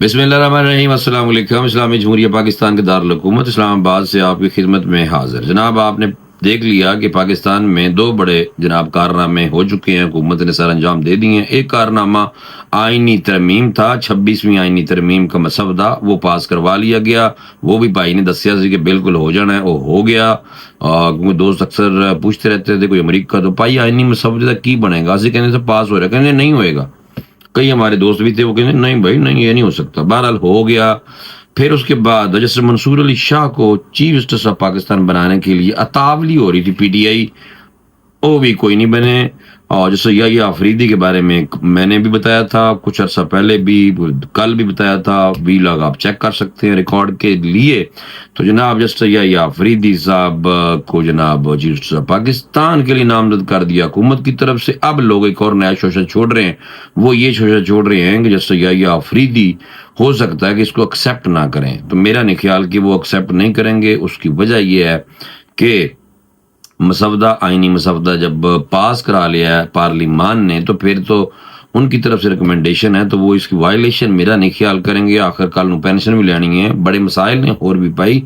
بسم اللہ الرحمن الرحیم۔ السلام علیکم۔ اسلامی جمہوریہ پاکستان کے دارالحکومت اسلام آباد سے آپ کی خدمت میں حاضر۔ جناب آپ نے دیکھ لیا کہ پاکستان میں دو بڑے جناب کارنامے ہو چکے ہیں، حکومت نے سر انجام دے دیے ہیں۔ ایک کارنامہ آئینی ترمیم تھا، 26ویں آئینی ترمیم کا مسودہ وہ پاس کروا لیا گیا، وہ بھی بھائی نے دسیا سی کہ بالکل ہو جانا ہے، وہ ہو گیا۔ کیونکہ دوست اکثر پوچھتے رہتے تھے کوئی امریکہ تو پائی آئینی مسودہ کی بنے گا، اسی کہنے سے پاس ہو رہا ہے، کہنے نہیں ہوئے گا۔ کئی ہمارے دوست بھی تھے، وہ کہتے نہیں بھائی نہیں، یہ نہیں ہو سکتا۔ بہرحال ہو گیا۔ پھر اس کے بعد جیسے منصور علی شاہ کو چیف جسٹس آف پاکستان بنانے کے لیے اتاولی ہو رہی تھی پی ٹی آئی، وہ بھی کوئی نہیں بنے۔ اور جیسے یا آفریدی کے بارے میں نے بھی بتایا تھا کچھ عرصہ پہلے بھی، کل بھی بتایا تھا، بھی لوگ آپ چیک کر سکتے ہیں ریکارڈ کے لیے۔ تو جناب جسٹس یا آفریدی صاحب کو جناب چیف جسٹس آف پاکستان کے لیے نامزد کر دیا حکومت کی طرف سے۔ اب لوگ ایک اور نیا شوشہ چھوڑ رہے ہیں، وہ یہ شوشہ چھوڑ رہے ہیں کہ جسٹس یا آفریدی ہو سکتا ہے کہ اس کو ایکسیپٹ نہ کریں۔ تو میرا نہیں خیال کہ وہ ایکسیپٹ نہیں کریں گے۔ اس کی وجہ یہ ہے کہ مسودہ آئینی مسودہ جب پاس کرا لیا ہے پارلیمان نے، تو پھر تو ان کی طرف سے ریکمنڈیشن ہے، تو وہ اس کی وائلیشن میرا نہیں خیال کریں گے۔ آخر کال نو پینشن بھی لینی ہے، بڑے مسائل نے اور بھی پائی،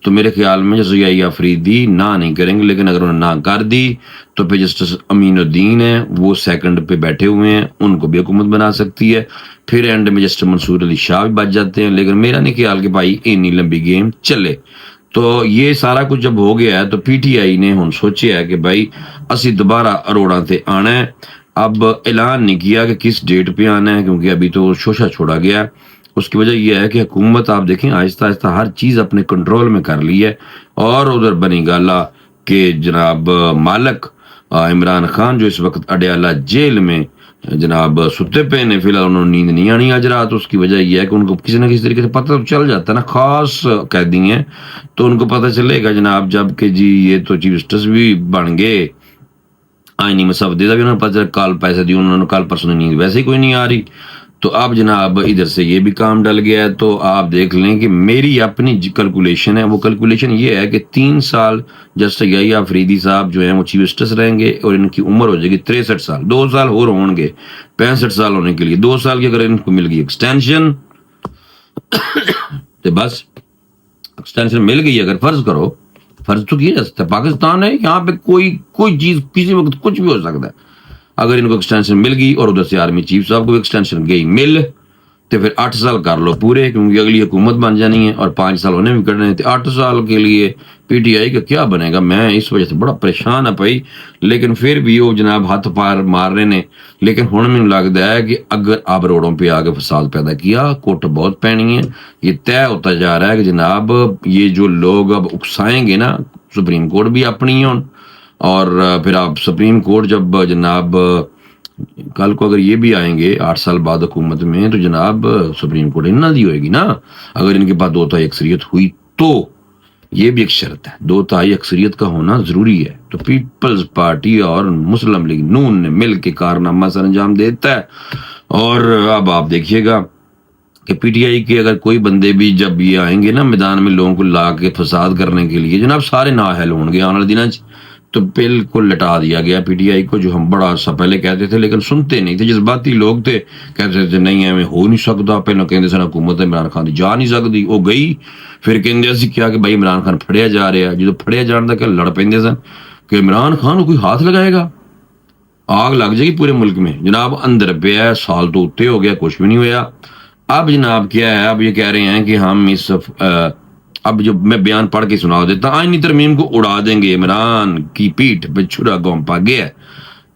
تو میرے خیال میں جیسے یا آفریدی نہ نہیں کریں گے۔ لیکن اگر انہوں نے نہ کر دی تو پھر جسٹس امین الدین ہیں، وہ سیکنڈ پہ بیٹھے ہوئے ہیں، ان کو بھی حکومت بنا سکتی ہے۔ پھر اینڈ میں جسٹس منصور علی شاہ بھی بچ جاتے ہیں۔ لیکن میرا نہیں خیال کہ بھائی اتنی لمبی گیم چلے۔ تو یہ سارا کچھ جب ہو گیا ہے تو پی ٹی آئی نے ہن سوچیا ہے کہ بھائی اسی دوبارہ اروڑا تے آنا ہے۔ اب اعلان نہیں کیا کہ کس ڈیٹ پہ آنا ہے، کیونکہ ابھی تو شوشہ چھوڑا گیا ہے۔ اس کی وجہ یہ ہے کہ حکومت آپ دیکھیں آہستہ آہستہ ہر چیز اپنے کنٹرول میں کر لی ہے، اور ادھر بنی گالا کہ جناب مالک عمران خان جو اس وقت اڈیالہ جیل میں جناب ستے پہ نے، فی الحال انہوں نے نیند نہیں آنی آج رات۔ اس کی وجہ یہ ہے کہ ان کو کسی نہ کسی طریقے سے پتہ تو چل جاتا ہے نا، خاص قیدی ہیں تو ان کو پتہ چلے گا جناب جب کہ جی یہ تو چیف جسٹس بھی بن گئے، آئینی مسودے کا بھی انہوں نے پتہ چلا، کال پیسے دی انہوں نے، کال پرسوں نیند ویسے ہی کوئی نہیں آ رہی۔ تو اب جناب ادھر سے یہ بھی کام ڈل گیا ہے۔ تو آپ دیکھ لیں کہ میری اپنی کیلکولیشن ہے، وہ کیلکولیشن یہ ہے کہ 3 سال جسٹس یا آفریدی صاحب جو ہیں وہ چیف جسٹس رہیں گے، اور ان کی عمر ہو جائے گی 63 سال۔ 2 سال اور ہوں گے 65 سال ہونے کے لیے۔ 2 سال کی اگر ان کو مل گئی ایکسٹینشن تو بس ایکسٹینشن مل گئی، اگر فرض کرو، فرض تو کیا جا سکتا ہے، پاکستان ہے یہاں پہ کوئی چیز کسی وقت کچھ بھی ہو سکتا ہے۔ اگر ان کو ایکسٹینشن مل گئی اور ادھر سے آرمی چیف صاحب کو بھی ایکسٹینشن گئی مل، تو پھر 8 سال کر لو پورے، کیونکہ اگلی حکومت بن جانی ہے اور 5 سال ہونے بھی کرنے تھے۔ 8 سال کے لیے پی ٹی آئی کا کیا بنے گا، میں اس وجہ سے بڑا پریشان ہے پائی۔ لیکن پھر بھی وہ جناب ہاتھ پار مار رہے نے۔ لیکن ہن میں لگتا ہے کہ اگر اب روڈوں پہ آگے فساد پیدا کیا، کوٹ بہت پینی ہے۔ یہ طے ہوتا جا رہا ہے کہ جناب یہ جو لوگ اب اکسائیں گے نا، سپریم کورٹ بھی اپنی ہے، اور پھر آپ سپریم کورٹ جب جناب کل کو اگر یہ بھی آئیں گے 8 سال بعد حکومت میں، تو جناب سپریم کورٹ انہاں دی ہوئے گی نا، اگر ان کے پاس 2/3 اکثریت ہوئی تو۔ یہ بھی ایک شرط ہے، 2/3 اکثریت کا ہونا ضروری ہے۔ تو پیپلز پارٹی اور مسلم لیگ نون نے مل کے کارنامہ سر انجام دیتا ہے۔ اور اب آپ دیکھیے گا کہ پی ٹی آئی کے اگر کوئی بندے بھی جب یہ آئیں گے نا میدان میں لوگوں کو لا کے فساد کرنے کے لیے، جناب سارے نااہل ہوں گے آنے والے دنوں۔ تو بالکل لٹا دیا گیا پی ٹی آئی کو، جو ہم بڑا سا پہلے کہتے تھے لیکن سنتے نہیں تھے، جذباتی لوگ تھے، کہتے تھے نہیں ہمیں ہو نہیں سکتا۔ پہلے کہتے سن حکومت عمران خان دی جا نہیں سکتی، وہ گئی۔ پھر کہتے اسی کیا کہ بھائی عمران خان پھڑیا جا رہا ہے، جدو پھڑیا جان دا کہ لڑ پیندے سن کہ عمران خان کو کوئی ہاتھ لگائے گا آگ لگ جائے گی پورے ملک میں۔ جناب اندر پہ ہے، سال تو اتے ہو گیا، کچھ بھی نہیں ہویا۔ اب جناب کیا ہے، اب یہ کہہ رہے ہیں کہ ہم اس اب جو میں بیان پڑھ کے سنا دیتا، آئینی ترمیم کو اڑا دیں گے، عمران کی پیٹھ پہ چھرا گونپا گیا۔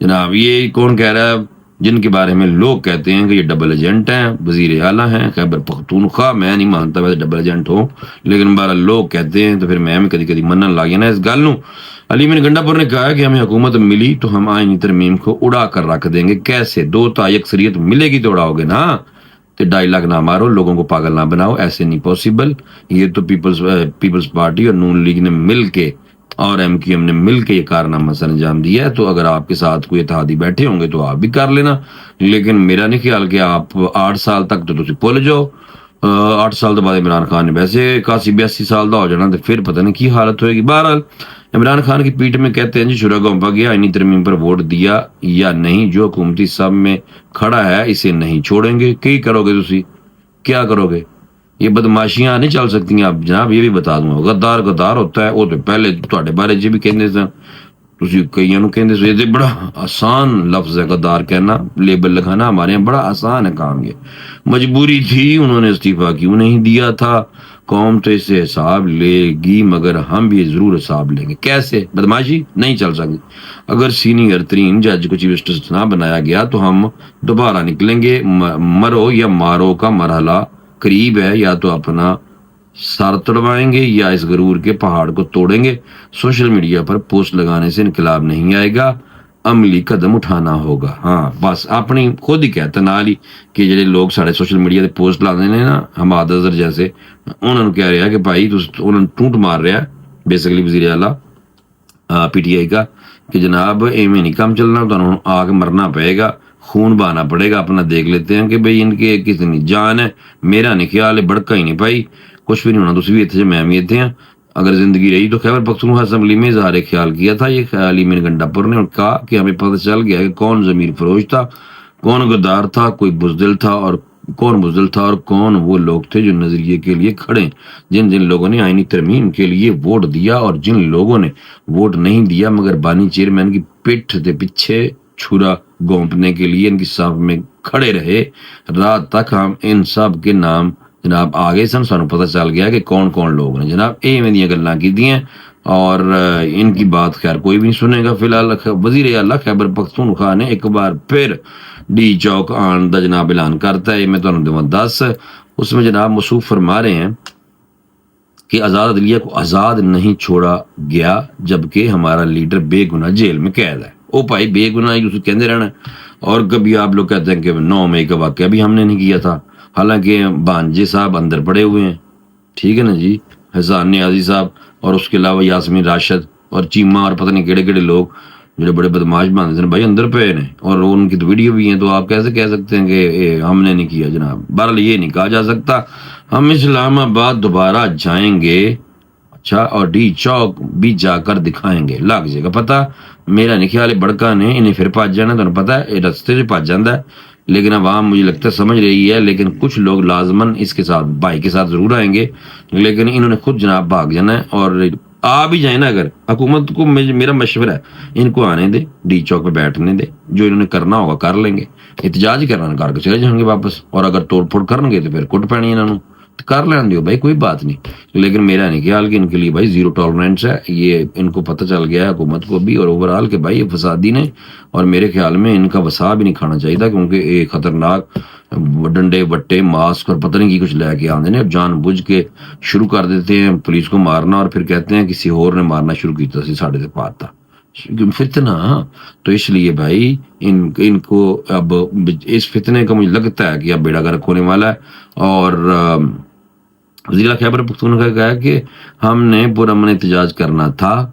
جناب یہ کون کہہ رہا ہے؟ جن کے بارے میں لوگ کہتے ہیں کہ یہ ڈبل ایجنٹ ہیں، وزیر اعلیٰ ہیں خیبر پختونخوا۔ میں نہیں مانتا ویسے ڈبل ایجنٹ ہو، لیکن بارہ لوگ کہتے ہیں، تو پھر میں کدی کدی منن لگ گیا نا اس گل نو۔ علیم گنڈا پور نے کہا ہے کہ ہمیں حکومت ملی تو ہم آئینی ترمیم کو اڑا کر رکھ دیں گے۔ کیسے؟ 2/3 اکثریت ملے گی تو اڑاؤ گے نا، تو ڈائلاگ نہ مارو، لوگوں کو پاگل نہ بناؤ، ایسے نہیں پاسبل۔ یہ تو پیپلز پارٹی اور نون لیگ نے مل کے اور ایم کیو ایم نے مل کے یہ کارنامہ سر انجام دیا ہے۔ تو اگر آپ کے ساتھ کوئی اتحادی بیٹھے ہوں گے تو آپ بھی کر لینا، لیکن میرا نہیں خیال کہ آپ 8 سال تک تو تسی بھول جاؤ۔ 8 سال تو بعد عمران خان نے ویسے 81-82 سال دا ہو جانا، تو پھر پتہ نہیں کی حالت ہوئے گی۔ بہرحال عمران خان کی پیٹ میں کہتے ہیں جی شورا گونپا گیا، آئینی ترمیم پر ووٹ دیا یا نہیں، جو حکومتی سب میں کھڑا ہے اسے نہیں چھوڑیں گے۔ کی کرو گے تسی؟ کیا کرو گے؟ یہ بدماشیاں نہیں چل سکتی آپ جناب، یہ بھی بتا دوں گا۔ غدار غدار ہوتا ہے، وہ تو پہلے تواڈے بارے بھی کہندے سن، تسی کئیاں نو کہندے سو، یہ تو بڑا آسان لفظ ہے غدار کہنا، لیبل لگانا ہمارے یہاں بڑا آسان ہے کام یہ۔ مجبوری تھی، انہوں نے استعفیٰ کیوں نہیں دیا تھا؟ قوم تو اس سے حساب لے گی، مگر ہم بھی ضرور حساب لیں گے۔ کیسے؟ بدماشی نہیں چل سکتی۔ اگر سینئر ترین جج کو چیف جسٹس نہ بنایا گیا تو ہم دوبارہ نکلیں گے۔ مرو یا مارو کا مرحلہ قریب ہے، یا تو اپنا سر توڑوائیں گے یا اس غرور کے پہاڑ کو توڑیں گے۔ سوشل میڈیا پر پوسٹ لگانے سے انقلاب نہیں آئے گا، عملی قدم اٹھانا ہوگا۔ ہاں بس اپنی خود ہی کہتا نال ہی کہ جڑے لوگ سارے سوشل میڈیا تے پوسٹ لاندے نے نا، حماد اظہر جیسے، انہوں نے کہہ رہا کہ بھائی انہوں نے ٹونٹ مار رہا ہے بیسیکلی وزیر اعلیٰ پی ٹی آئی کا کہ جناب ایویں نہیں کام چلنا، تو انہوں آ کے مرنا پڑے گا، خون بہانا پڑے گا اپنا۔ دیکھ لیتے ہیں کہ بھئی ان کے کتنی جان ہے۔ میرا نہیں خیال ہے بڑکا ہی نہیں پائی، کچھ بھی نہیں ہونا، تسی بھی اتنے میں بھی اتنے ہیں۔ اگر زندگی رہی تو خیبر پختونخوا اسمبلی میں اظہار خیال کیا تھا یہ خیالی من گنڈا پور نے، اور کہا کہ ہمیں پتہ چل گیا کہ کون ضمیر فروش تھا، کون غدار تھا، کوئی بزدل تھا، اور کون وہ لوگ تھے جو نظریے کے لیے کھڑے، جن لوگوں نے آئینی ترمیم کے لیے ووٹ دیا، اور جن لوگوں نے ووٹ نہیں دیا مگر بانی چیئرمین کی پیٹھ دے پیچھے چھرا گونپنے کے لیے ان کی صف میں کھڑے رہے رات تک۔ ہم ان سب کے نام جناب آگے سن، سانو پتہ چل گیا کہ کون کون لوگ نے جناب ایویں دیاں گلاں کیتیاں، اور ان کی بات خیر کوئی بھی نہیں سنے گا۔ فی الحال وزیر اعلیٰ خیبر پختونخوا نے ایک بار پھر ڈی چوک آن دا جناب اعلان کرتا ہے، میں تمہیں دوں 10، اس میں جناب موصوف فرما رہے ہیں کہ آزاد عدلیہ کو آزاد نہیں چھوڑا گیا جبکہ ہمارا لیڈر بے گناہ جیل میں قید ہے۔ او بھائی بے گناہ اسے کہندے رہنا، اور کبھی آپ لوگ کہتے ہیں کہ 9 مئی کا واقعہ بھی ہم نے نہیں کیا تھا، حالانکہ بانجے صاحب اندر پڑے ہوئے ہیں، ٹھیک ہے نا جی، حسان نیازی صاحب، اور اس کے علاوہ یاسمین راشد اور چیمہ اور پتہ نہیں کیڑے کیڑے لوگ جو بڑے بدماش باندھے ہیں بھائی اندر پہ ہیں، اور ان کی تو ویڈیو بھی ہیں، تو آپ کیسے کہہ سکتے ہیں کہ ہم نے نہیں کیا؟ جناب بہرحال یہ نہیں کہا جا سکتا۔ ہم اسلام آباد دوبارہ جائیں گے، اچھا، اور ڈی چوک بھی جا کر دکھائیں گے، لگ جائے گا پتہ۔ میرا نہیں خیال ہے بڑکا نے انہیں پھر پاج جانا، تو پتہ ہے یہ رستے سے پاج جاندہ ہے، لیکن عوام مجھے لگتا ہے سمجھ رہی ہے، لیکن کچھ لوگ لازماً اس کے ساتھ بھائی کے ساتھ ضرور آئیں گے، لیکن انہوں نے خود جناب بھاگ جانا ہے۔ اور آ بھی جائیں نا، اگر حکومت کو میرا مشورہ ہے ان کو آنے دے، ڈی چوک پہ بیٹھنے دے، جو انہوں نے کرنا ہوگا کر لیں گے، احتجاج ہی کرنا کر کے چلے جائیں گے واپس، اور اگر توڑ پھوڑ کریں گے تو پھر کٹ پینی انہوں نے، کر لین دیو بھائی، کوئی بات نہیں۔ لیکن میرا نہیں خیال کہ ان کے لیے بھائی زیرو ٹالرنس ہے، یہ ان کو پتہ چل گیا ہے حکومت کو بھی اور اوورآل کہ بھائی یہ فسادی نے، اور میرے خیال میں ان کا وسا بھی نہیں کھانا چاہیے تھا، کیونکہ ایک خطرناک ڈنڈے وٹے ماسک اور پتہ نہیں کی کچھ لے کے آندے نے، جان بوجھ کے شروع کر دیتے ہیں پولیس کو مارنا، اور پھر کہتے ہیں کسی اور نے مارنا شروع کیتا سی ساڑھے سے پاتا فتنہ۔ تو اس لیے بھائی ان کو اب اس فتنے کا مجھے لگتا ہے کہ اب بیڑا گرک ہونے والا ہے۔ اور وزیر خیبر پختونخوا کا کہا کہ ہم نے پرامن احتجاج کرنا تھا،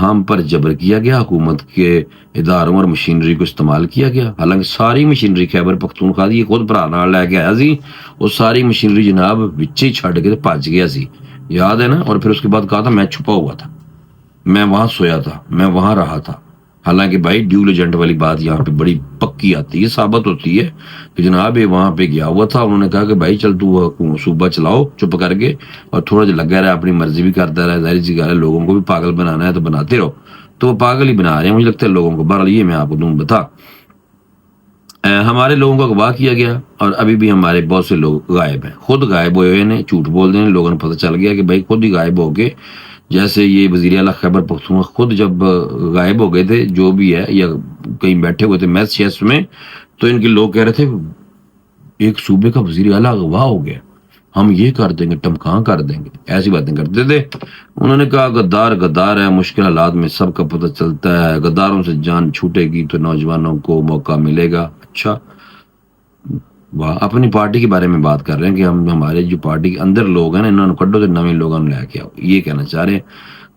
ہم پر جبر کیا گیا، حکومت کے اداروں اور مشینری کو استعمال کیا گیا، حالانکہ ساری مشینری خیبر پختونخوا دی خود بھرا نال لے کے آیا سی، وہ ساری مشینری جناب وچے چھڈ کے بھج گیا سی، یاد ہے نا؟ اور پھر اس کے بعد کہا تھا میں چھپا ہوا تھا، میں وہاں سویا تھا، میں وہاں رہا تھا۔ حالانکہ بھائی ڈیول ایجنٹ والی بات یہاں پہ بڑی پکی آتی ہے، ثابت ہوتی ہے کہ جناب یہ وہاں پہ گیا ہوا تھا، انہوں نے کہا کہ بھائی چل تو صوبہ چلاؤ چپ کر کے، اور تھوڑا جا لگا رہا اپنی مرضی بھی کرتا رہا، ظاہر سی گل ہے لوگوں کو بھی پاگل بنانا ہے تو بناتے رہو، تو وہ پاگل ہی بنا رہے ہیں مجھے لگتا ہے لوگوں کو۔ بہرحال یہ میں آپ کو دوں بتا، ہمارے لوگوں کو اغوا کیا گیا، اور ابھی بھی ہمارے بہت سے لوگ غائب ہیں، خود غائب ہوئے ہیں، جھوٹ بول رہے ہیں، لوگوں نے پتہ چل گیا کہ بھائی خود ہی غائب ہو گئے، جیسے یہ وزیر اعلیٰ خیبر پختونخوا خود جب غائب ہو گئے تھے جو بھی ہے، یا کہیں بیٹھے ہوئے تھے میس شیس میں، تو ان کے لوگ کہہ رہے تھے ایک صوبے کا وزیر اعلیٰ اغوا ہو گیا، ہم یہ کر دیں گے، ٹمکاں کر دیں گے، ایسی باتیں کرتے تھے۔ انہوں نے کہا غدار غدار ہے، مشکل حالات میں سب کا پتہ چلتا ہے، غداروں سے جان چھوٹے گی تو نوجوانوں کو موقع ملے گا۔ اچھا واہ، اپنی پارٹی کے بارے میں بات کر رہے ہیں کہ ہم ہمارے جو پارٹی کے اندر لوگ ہیں نا انہوں نے کڈو تو نویں لوگوں نے لے کے آؤ، یہ کہنا چاہ رہے ہیں۔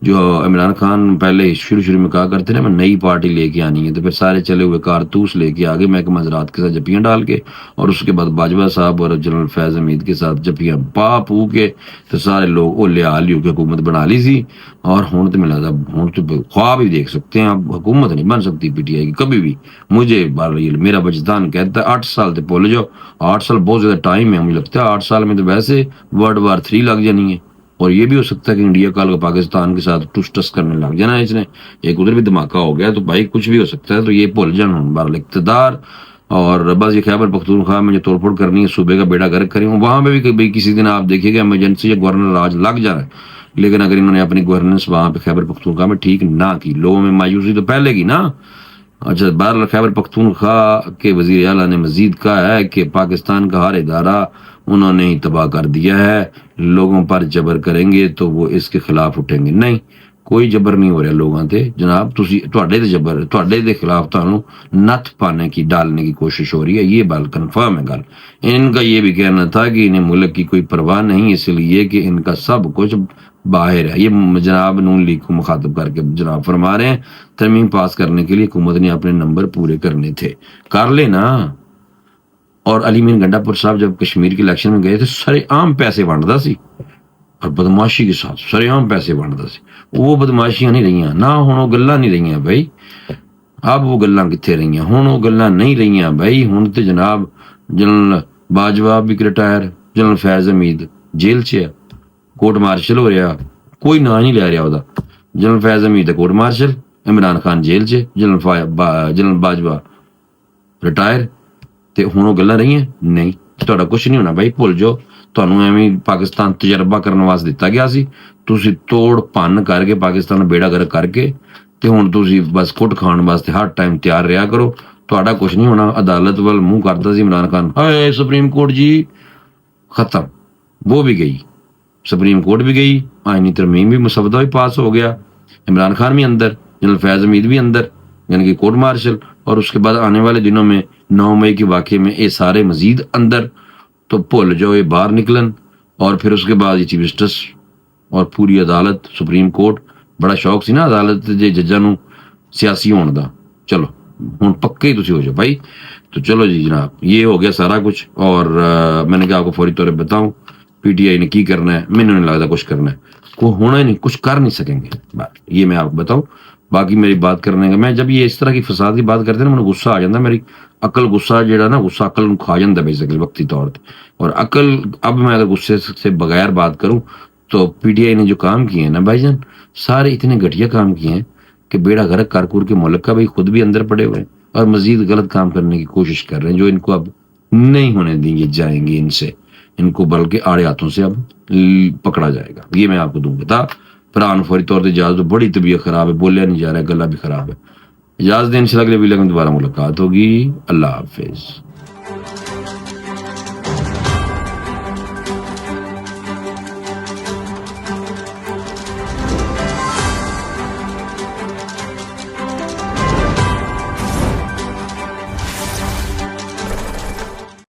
جو عمران خان پہلے شروع میں کہا کرتے نا میں نئی پارٹی لے کے آنی ہے، تو پھر سارے چلے ہوئے کارتوس لے کے آگے محکمہ زراعت کے ساتھ جپیاں ڈال کے، اور اس کے بعد باجوہ صاحب اور جنرل فیض حمید کے ساتھ جپیاں پو کے تو سارے لوگ اولے آلی کے حکومت بنا لی سی۔ اور ہوں تو ملا تھا، ہوں تو خواب ہی دیکھ سکتے ہیں آپ، حکومت نہیں بن سکتی پی ٹی آئی کی کبھی بھی۔ مجھے میرا وجدان کہتا ہے 8 سال تے بھول جاؤ، 8 سال بہت زیادہ ٹائم ہے، مجھے لگتا ہے 8 سال میں تو ویسے ورلڈ وار 3 لگ جانی ہے، اور یہ بھی ہو سکتا ہے کہ انڈیا کل کو پاکستان کے ساتھ ٹس ٹس کرنے لگ جانا اس نے، ایک ادھر بھی دھماکہ ہو گیا تو بھائی کچھ بھی ہو سکتا ہے، تو یہ بھول جانا بہرحال اقتدار۔ اور بس یہ خیبر پختونخوا میں جو توڑ پھوڑ کرنی ہے، صوبے کا بیڑا گرک کریں، وہاں پہ بھی کبھی کسی دن آپ دیکھیے گا ایمرجنسی یا گورنر راج لگ جا رہا ہے، لیکن اگر انہوں نے اپنی گورننس وہاں پہ خیبر پختونخوا میں ٹھیک نہ کی، لوگوں میں مایوسی تو پہلے کی نا۔ اچھا، بہرحال خیبر پختونخوا کے وزیر اعلیٰ نے مزید کہا ہے کہ پاکستان کا ہر ادارہ انہوں نے ہی تباہ کر دیا ہے، لوگوں پر جبر کریں گے تو وہ اس کے خلاف اٹھیں گے۔ نہیں، کوئی جبر نہیں ہو رہا لوگوں تے جناب، تواڈے تے جبر، تواڈے دے خلاف تانوں نت پانے کی ڈالنے کی کوشش ہو رہی ہے، یہ بات کنفرم ہے گل۔ ان کا یہ بھی کہنا تھا کہ انہیں ملک کی کوئی پرواہ نہیں، اس لیے کہ ان کا سب کچھ باہر ہے۔ یہ جناب نون لیگ کو مخاطب کر کے جناب فرما رہے ہیں ترمیم پاس کرنے کے لیے حکومت نے اپنے نمبر پورے کرنے تھے، کر لینا۔ اور علی مین گنڈا پور صاحب جب کشمیر کے الیکشن میں گئے تھے، سارے عام پیسے ونڈتا سی، اور بدماشی کے ساتھ سارے عام پیسے ونڈتا سی۔ وہ بدماشیاں نہیں رہیاں نہ، ہوں وہ گلاں نہیں رہیاں بھائی، اب وہ گلاں کتنے رہیاں، ہوں وہ گلاں نہیں رہیاں بھائی۔ ہوں تو جناب جنرل باجوہ بھی ریٹائر، جنرل فیض حمید جیل چ ہے، کورٹ مارشل ہو رہا، کوئی نام نہیں لے رہا وہ، general Faiz Hamid court martial, Imran Khan jail چ، جنرل باجوہ ریٹائر، تے ہوں وہ گلاں رہیاں نہیں، تہاڈا کچھ نہیں ہونا بھائی، بھول جاؤ۔ تہانوں ایویں پاکستان تجربہ کرنے واسطے دتا گیا سی، تسی توڑ پن کر کے پاکستان بیڑا گرک کر کے تے ہن تسی بس کٹ کھان واسطے ہر ٹائم تیار رہیا کرو، تہاڈا کچھ نہیں ہونا۔ عدالت وال منہ کرتا سی عمران خان، ہائے سپریم کورٹ جی، ختم، وہ بھی گئی، سپریم کورٹ بھی گئی، آئینی ترمیم بھی مسودہ بھی پاس ہو گیا، عمران خان بھی اندر، جنرل فیض حمید بھی اندر، یعنی کہ کورٹ مارشل، اور اس کے بعد آنے والے دنوں میں 9 مئی کے واقعے میں یہ سارے مزید اندر، تو بھول جاؤ یہ باہر نکلن۔ اور پھر اس کے بعد یہ چیف جسٹس اور پوری عدالت سپریم کورٹ، بڑا شوق سی نا عدالت دے ججاں نوں سیاسی ہون دا، چلو ہن پکے ہی تسی ہو جاؤ بھائی۔ تو چلو جی جناب، یہ ہو گیا سارا کچھ، اور میں نے کہا آپ کو فوری طور پہ بتاؤں پی ٹی آئی نے کی کرنا ہے، مجھے نہیں لگتا کچھ کرنا ہے، کو ہونا ہی نہیں، کچھ کر نہیں سکیں گے، یہ میں آپ کو بتاؤں۔ باقی میری بات کرنے کا، میں جب یہ اس طرح کی فساد کی بات کرتے ہیں نا، مجھے غصہ آ جاتا، میری عقل غصہ جڑا نا، غصہ عقل نوں کھا جاتا بیسیکلی وقتی طور پہ، اور عقل اب میں اگر غصے سے بغیر بات کروں تو پی ٹی آئی نے جو کام کیے ہیں نا بھائی جان، سارے اتنے گھٹیا کام کیے ہیں کہ بیڑا غرق کارکور کے ملک کا، بھائی خود بھی اندر پڑے ہوئے ہیں اور مزید غلط کام کرنے کی کوشش کر رہے ہیں، جو ان کو اب نہیں ہونے دیں گے جائیں گے ان سے، ان کو بلکہ آڑے ہاتھوں سے اب پکڑا جائے گا، یہ میں آپ کو دوں بتا۔ پران فوری طور پہ اجازت، بڑی طبیعت خراب ہے، بولیا نہیں جا رہا ہے، گلا بھی خراب ہے، اجازت دیں، انشاءاللہ اگلے ویڈیو میں دوبارہ ملاقات ہوگی، اللہ حافظ۔